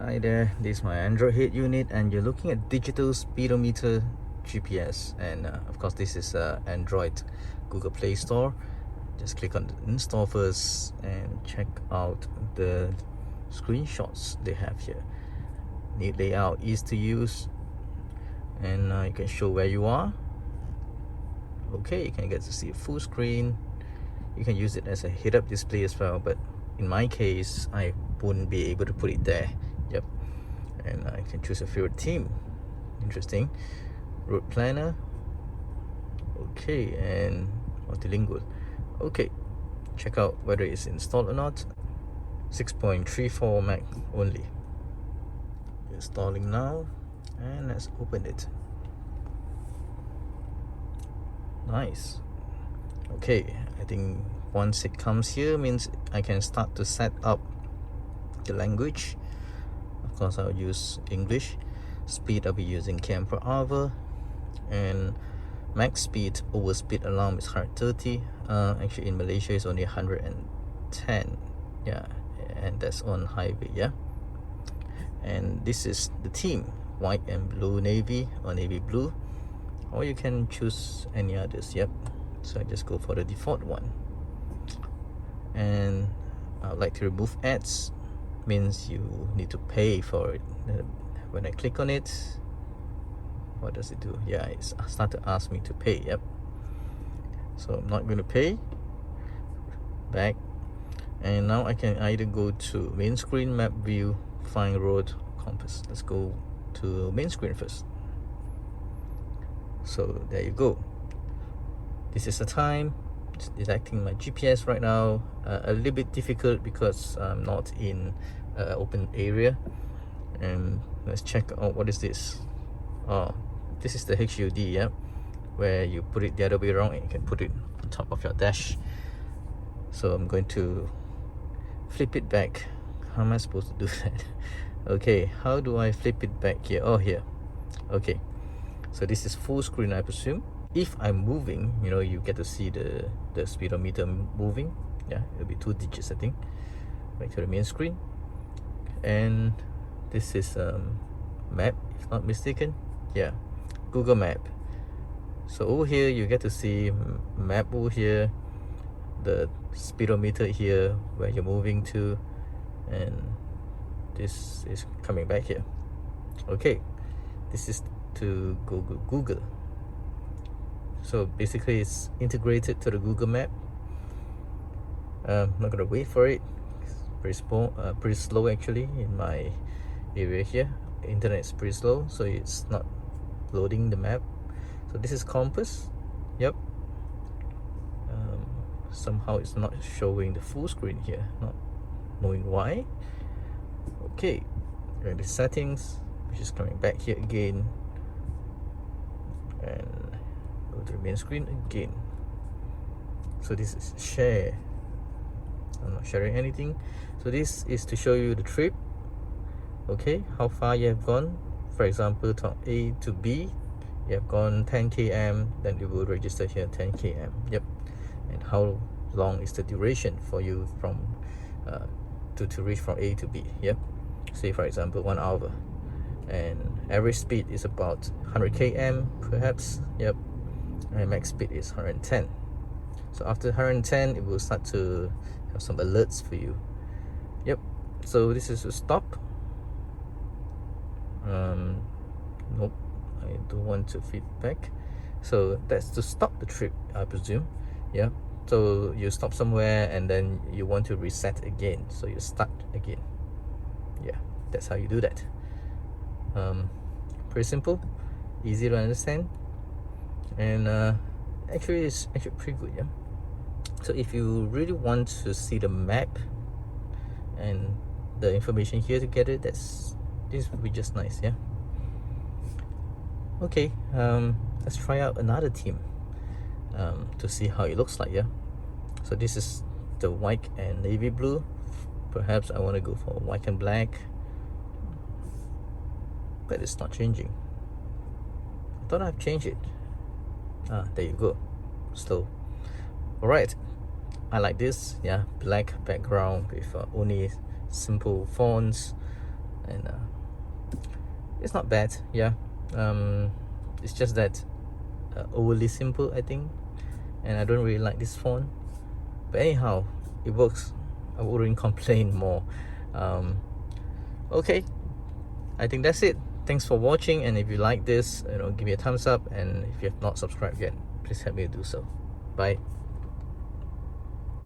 Hi there, this is my Android head unit and you're looking at Digital Speedometer GPS, and of course this is Android Google Play Store. Just click on the install first and check out the screenshots they have here. Neat layout, easy to use, and you can show where you are. Okay, you can get to see a full screen. You can use it as a head-up display as well, but in my case I wouldn't be able to put it there. Yep. And I can choose a favorite theme. Interesting. Route planner. Okay, and multilingual. Okay, check out whether it's installed or not. 6.34 meg only. Installing now, and let's open it. Nice. Okay, I think once it comes here means I can start to set up the language. Of course I'll use English. Speed I'll be using km per hour, and max speed over speed alarm is 130. Actually in Malaysia it's only 110. Yeah, and that's on highway. Yeah, and this is the theme: white and blue navy or navy blue, or you can choose any others. Yep, so I just go for the default one. And I would like to remove ads. Means you need to pay for it. When I click on it, what does it do? Yeah, it's start to ask me to pay. Yep, so I'm not going to pay. Back, and now I can either go to main screen, map view, find road, compass. Let's go to main screen first. So there you go. This is the time. It's detecting my GPS right now. A little bit difficult because I'm not in open area. And let's check out what is this. Oh, this is the HUD. Yep, where you put it the other way around and you can put it on top of your dash. So I'm going to flip it back. How am I supposed to do that? Okay, how do I flip it back here? Oh, here. Okay, so this is full screen, I presume. If I'm moving, you know, you get to see the speedometer moving. Yeah, it'll be 2 digits, I think. Back to the main screen, and this is map, if not mistaken. Yeah, Google Map. So over here you get to see map over here, the speedometer here where you're moving to, and this is coming back here. Okay, this is to Google. So basically it's integrated to the Google Map. I'm not gonna wait for it. It's pretty slow actually in my area here. Internet is pretty slow, so it's not loading the map. So this is compass. Yep. Somehow it's not showing the full screen here, not knowing why. Okay, and the settings, which is coming back here again, and go to the main screen again. So this is share. I'm not sharing anything. So this is to show you the trip. Okay, how far you have gone. For example, from A to B, you have gone 10 km, then it will register here 10 km. Yep. And how long is the duration for you from to reach from A to B? Yep. Say for example 1 hour, and average speed is about 100 km perhaps. Yep. And max speed is 110. So after 110 it will start to have some alerts for you. Yep. So this is a stop. Nope, I don't want to feedback. So that's to stop the trip, I presume. Yeah, so you stop somewhere and then you want to reset again, so you start again. Yeah, that's how you do that. Pretty simple, easy to understand, and actually it's actually pretty good. Yeah, so if you really want to see the map and the information here together, this would be just nice. Yeah. Okay, let's try out another theme to see how it looks like. Yeah, so this is the white and navy blue. Perhaps I want to go for white and black, but it's not changing. I thought I've changed it. There you go, slow. All right, I like this. Yeah, black background with only simple fonts, and it's not bad. Yeah, it's just that overly simple, I think, and I don't really like this font. But anyhow, it works. I wouldn't complain more. Okay, I think that's it. Thanks for watching, and if you like this, give me a thumbs up, and if you have not subscribed yet, please help me to do so. Bye.